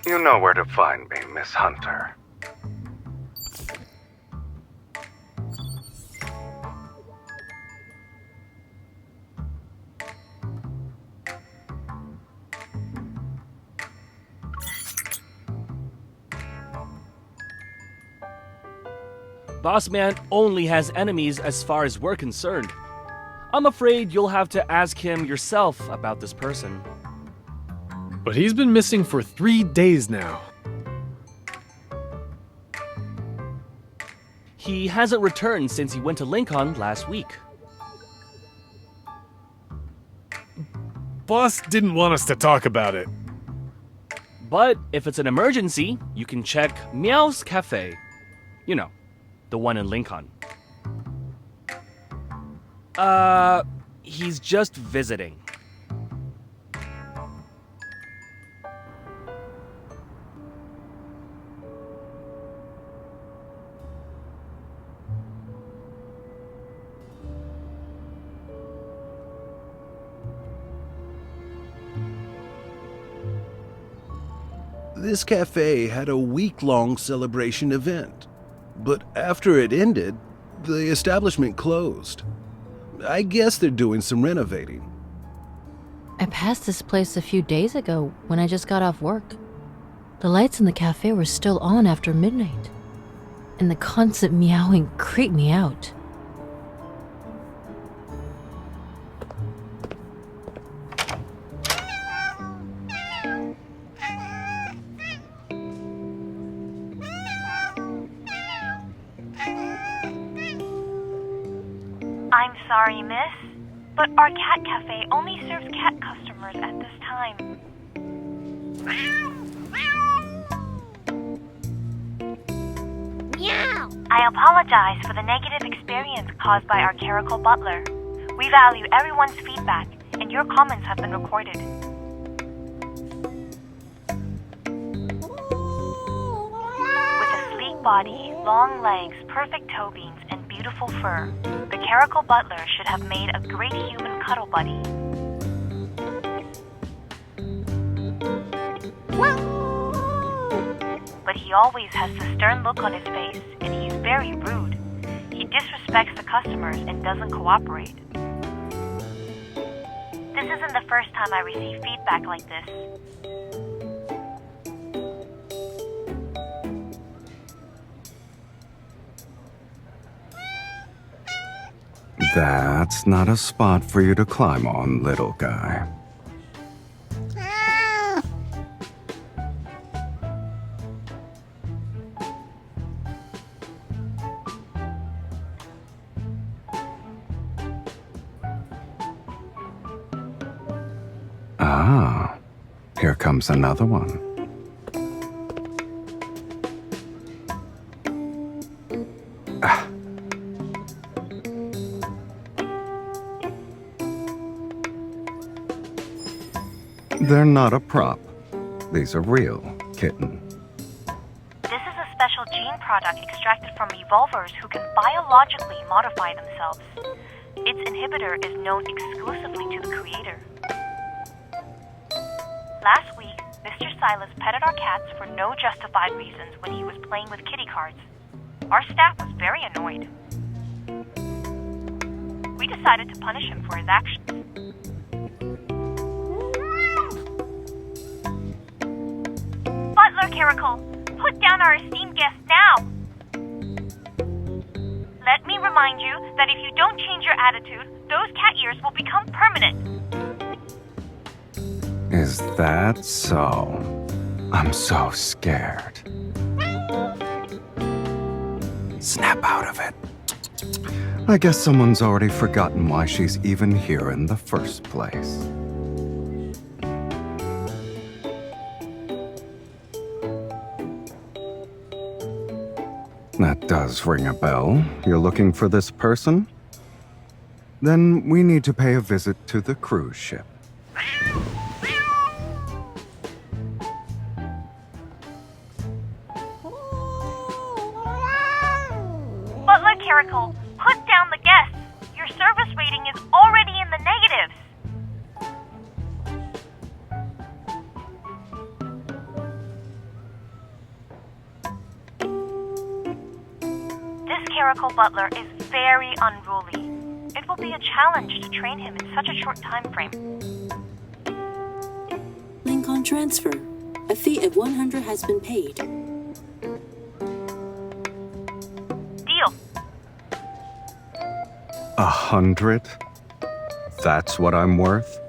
You know where to find me, Miss Hunter. Boss man only has enemies as far as we're concerned. I'm afraid you'll have to ask him yourself about this person. But he's been missing for 3 days now. He hasn't returned since he went to Lincoln last week. Boss didn't want us to talk about it. But if it's an emergency, you can check Meow's Cafe. You know, the one in Lincoln. He's just visiting. This cafe had a week-long celebration event, but after it ended, the establishment closed. I guess they're doing some renovating. I passed this place a few days ago when I just got off work. The lights in the cafe were still on after midnight, and the constant meowing creeped me out. I'm sorry, miss, but our cat cafe only serves cat customers at this time. Meow! I apologize for the negative experience caused by our clerical butler. We value everyone's feedback, and your comments have been recorded. With a sleek body, long legs, perfect toe beams, and beautiful fur, the clerical butler should have made a great human cuddle buddy. But he always has the stern look on his face, and he's very rude. He disrespects the customers and doesn't cooperate. This isn't the first time I receive feedback like this. That's not a spot for you to climb on, little guy. Ah, here comes another one. They're not a prop. These are real, kitten. This is a special gene product extracted from evolvers who can biologically modify themselves. Its inhibitor is known exclusively to the creator. Last week, Mr. Sylus petted our cats for no justified reasons when he was playing with kitty cards. Our staff was very annoyed. We decided to punish him for his actions. Butler Caracal, put down our esteemed guest now! Let me remind you that if you don't change your attitude, those cat ears will become permanent. Is that so? I'm so scared. Snap out of it. I guess someone's already forgotten why she's even here in the first place. That does ring a bell. You're looking for this person? Then we need to pay a visit to the cruise ship. Butler Caracal, put down the guests. Your service rating is already in the negatives. This clerical butler is very unruly. It will be a challenge to train him in such a short time frame. Link on transfer. A fee of 100 has been paid. Deal. 100? That's what I'm worth?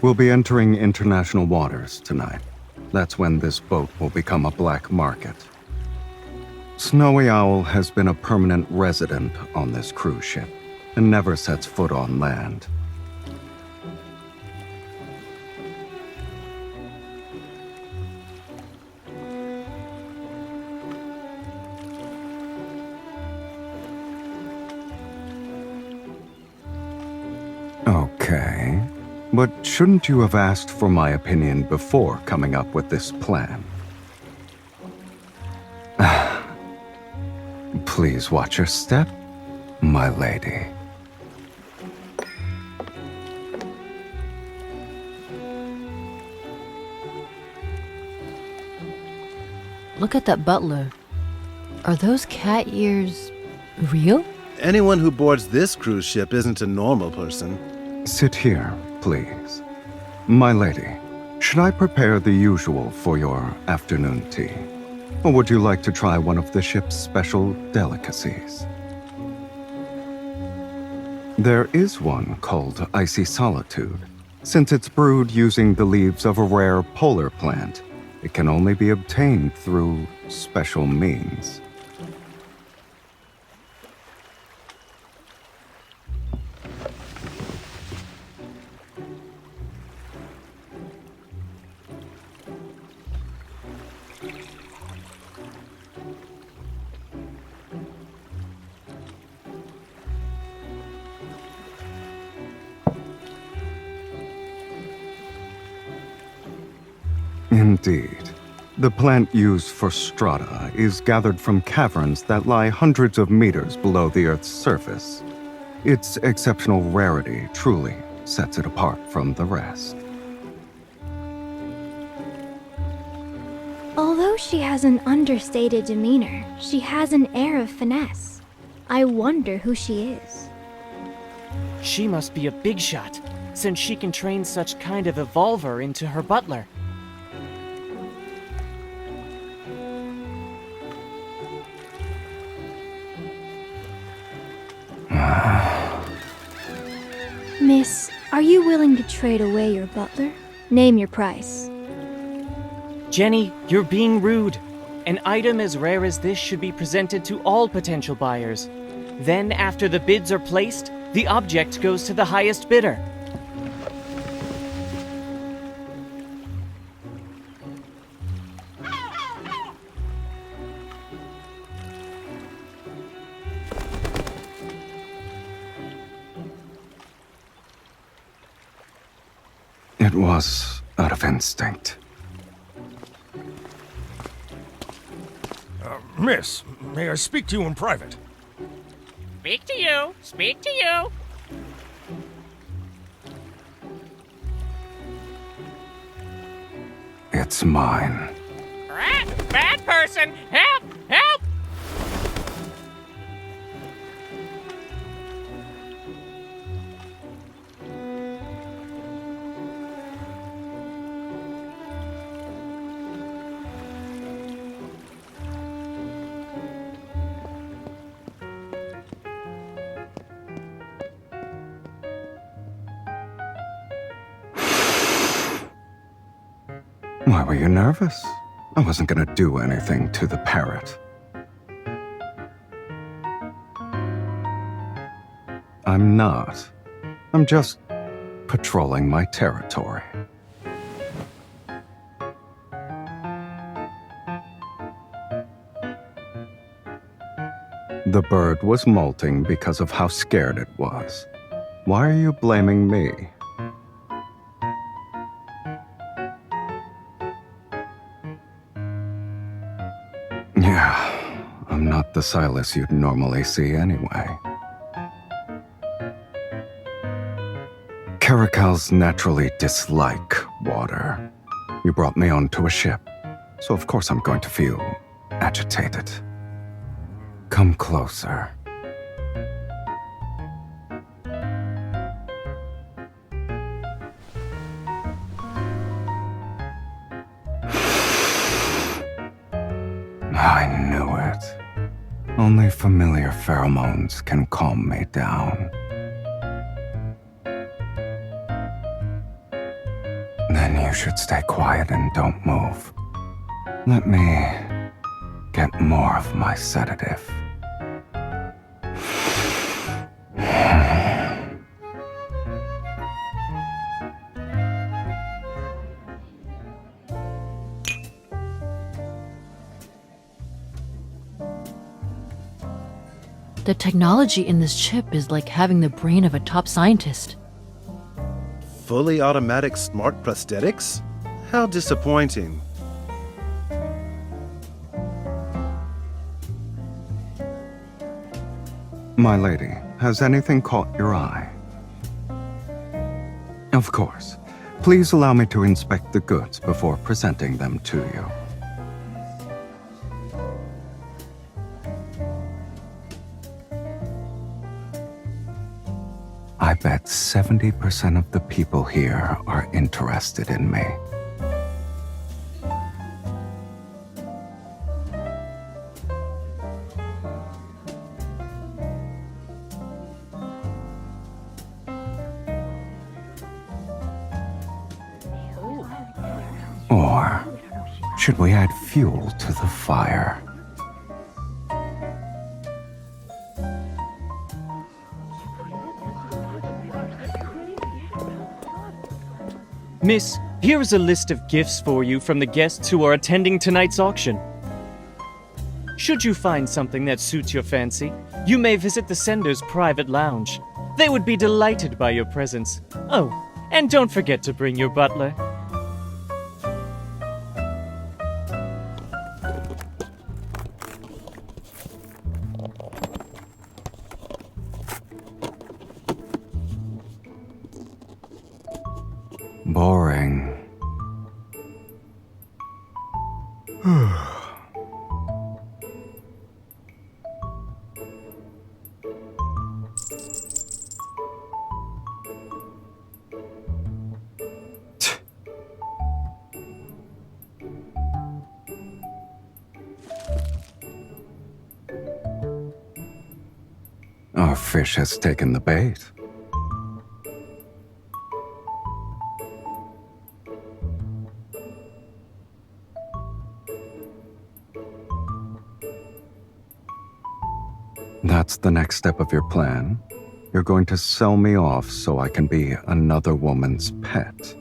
We'll be entering international waters tonight. That's when this boat will become a black market. Snowy Owl has been a permanent resident on this cruise ship and never sets foot on land. Okay. But shouldn't you have asked for my opinion before coming up with this plan? Please watch your step, my lady. Look at that butler. Are those cat ears real? Anyone who boards this cruise ship isn't a normal person. Sit here, please. My lady, should I prepare the usual for your afternoon tea? Or would you like to try one of the ship's special delicacies? There is one called Icy Solitude. Since it's brewed using the leaves of a rare polar plant, it can only be obtained through special means. Indeed. The plant used for strata is gathered from caverns that lie hundreds of meters below the Earth's surface. Its exceptional rarity truly sets it apart from the rest. Although she has an understated demeanor, she has an air of finesse. I wonder who she is. She must be a big shot, since she can train such kind of evolver into her butler. Miss, are you willing to trade away your butler? Name your price. Jenny, you're being rude. An item as rare as this should be presented to all potential buyers. Then, after the bids are placed, the object goes to the highest bidder. It was out of instinct. Miss, may I speak to you in private? Speak to you. Speak to you. It's mine. Rat, bad person. Help! Help! Why were you nervous? I wasn't gonna do anything to the parrot. I'm not. I'm just patrolling my territory. The bird was molting because of how scared it was. Why are you blaming me? Yeah, I'm not the Sylus you'd normally see anyway. Caracals naturally dislike water. You brought me onto a ship, so of course I'm going to feel agitated. Come closer. I knew it. Only familiar pheromones can calm me down. Then you should stay quiet and don't move. Let me get more of my sedative. The technology in this chip is like having the brain of a top scientist. Fully automatic smart prosthetics? How disappointing. My lady, has anything caught your eye? Of course. Please allow me to inspect the goods before presenting them to you. I bet 70% of the people here are interested in me. Or should we add fuel to the fire? Miss, here is a list of gifts for you from the guests who are attending tonight's auction. Should you find something that suits your fancy, you may visit the sender's private lounge. They would be delighted by your presence. Oh, and don't forget to bring your butler. Boring. Our fish has taken the bait. That's the next step of your plan? You're going to sell me off so I can be another woman's pet.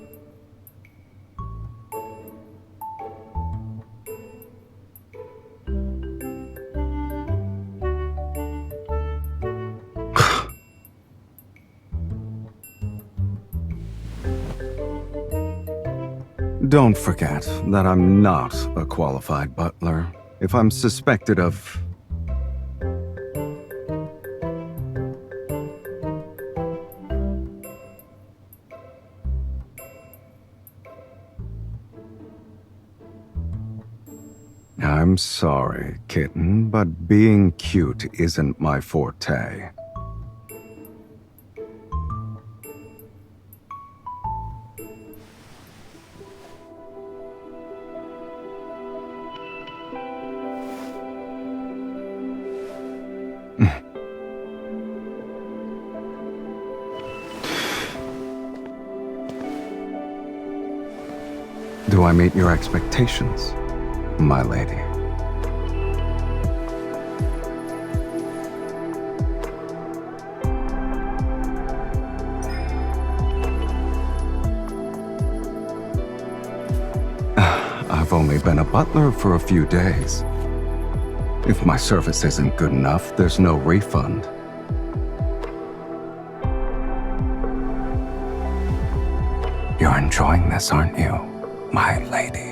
Don't forget that I'm not a qualified butler. If I'm suspected of... I'm sorry, kitten, but being cute isn't my forte. Do I meet your expectations, my lady? I've only been a butler for a few days. If my service isn't good enough, there's no refund. You're enjoying this, aren't you, my lady?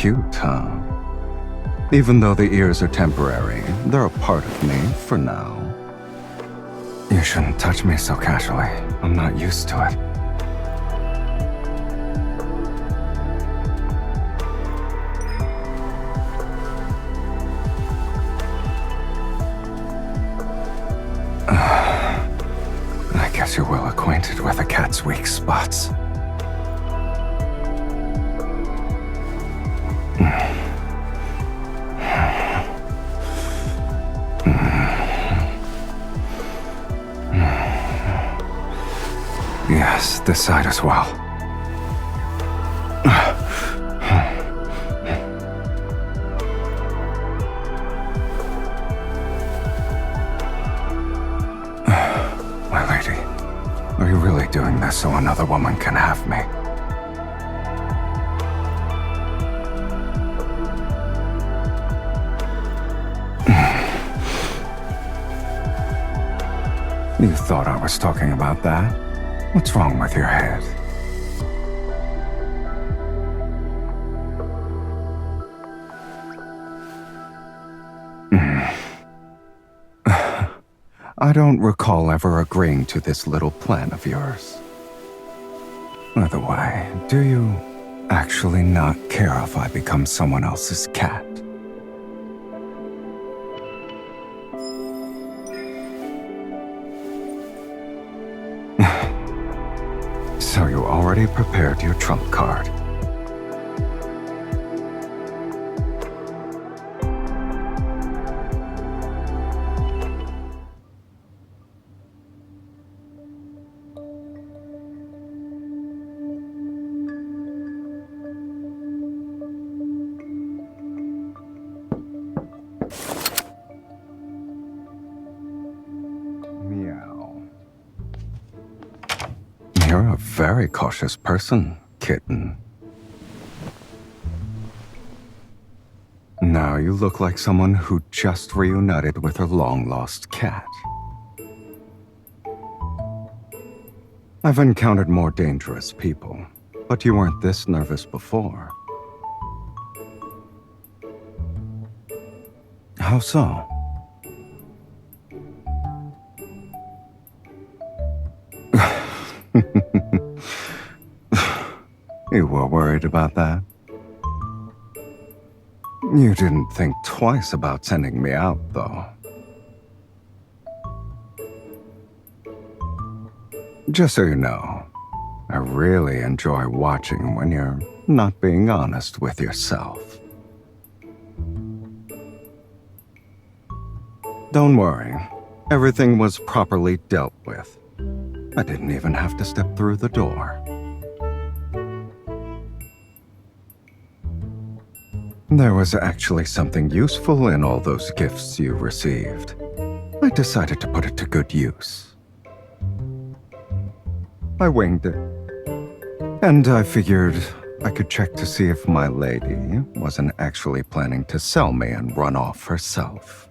cute, huh? Even though the ears are temporary, they're a part of me for now. You shouldn't touch me so casually. I'm not used to it. I guess you're well acquainted with a cat's weak spots. Yes, this side as well. My lady, are you really doing this so another woman can have me? You thought I was talking about that? What's wrong with your head? I don't recall ever agreeing to this little plan of yours. By the way, do you actually not care if I become someone else's cat? So you already prepared your trump card. You're a very cautious person, kitten. Now you look like someone who just reunited with her long-lost cat. I've encountered more dangerous people, but you weren't this nervous before. How so? You were worried about that? You didn't think twice about sending me out, though. Just so you know, I really enjoy watching when you're not being honest with yourself. Don't worry, everything was properly dealt with. I didn't even have to step through the door. There was actually something useful in all those gifts you received. I decided to put it to good use. I winged it. And I figured I could check to see if my lady wasn't actually planning to sell me and run off herself.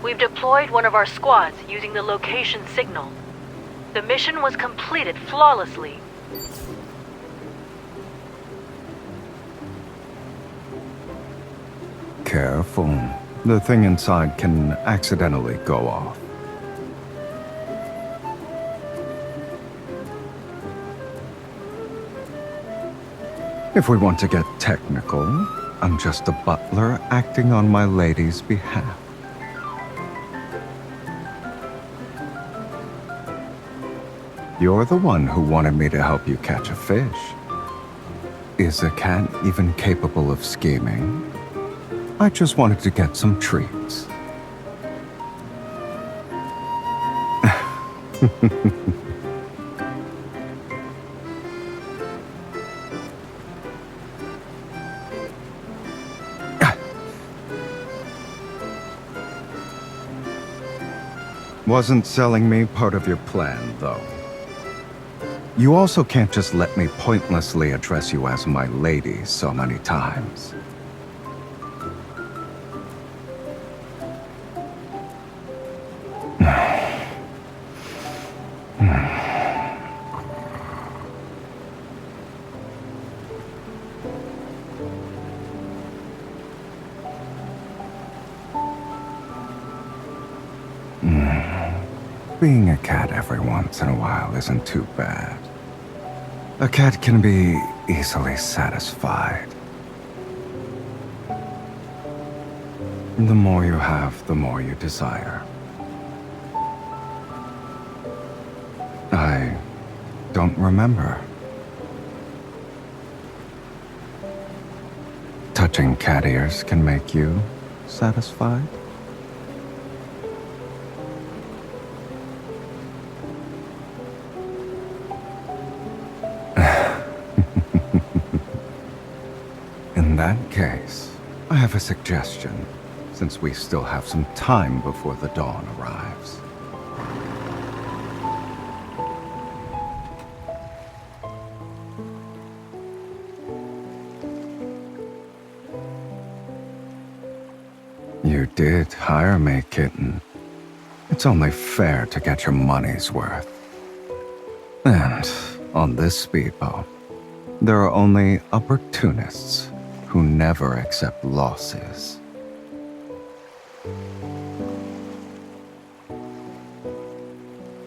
We've deployed one of our squads using the location signal. The mission was completed flawlessly. Careful. The thing inside can accidentally go off. If we want to get technical, I'm just a butler acting on my lady's behalf. You're the one who wanted me to help you catch a fish. Is a cat even capable of scheming? I just wanted to get some treats. Wasn't selling me part of your plan, though. You also can't just let me pointlessly address you as my lady so many times. being a cat every once in a while isn't too bad. A cat can be easily satisfied. The more you have, the more you desire. I don't remember. Touching cat ears can make you satisfied? In that case, I have a suggestion, since we still have some time before the dawn arrives. You did hire me, kitten. It's only fair to get your money's worth. And on this speedboat, there are only opportunists who never accept losses.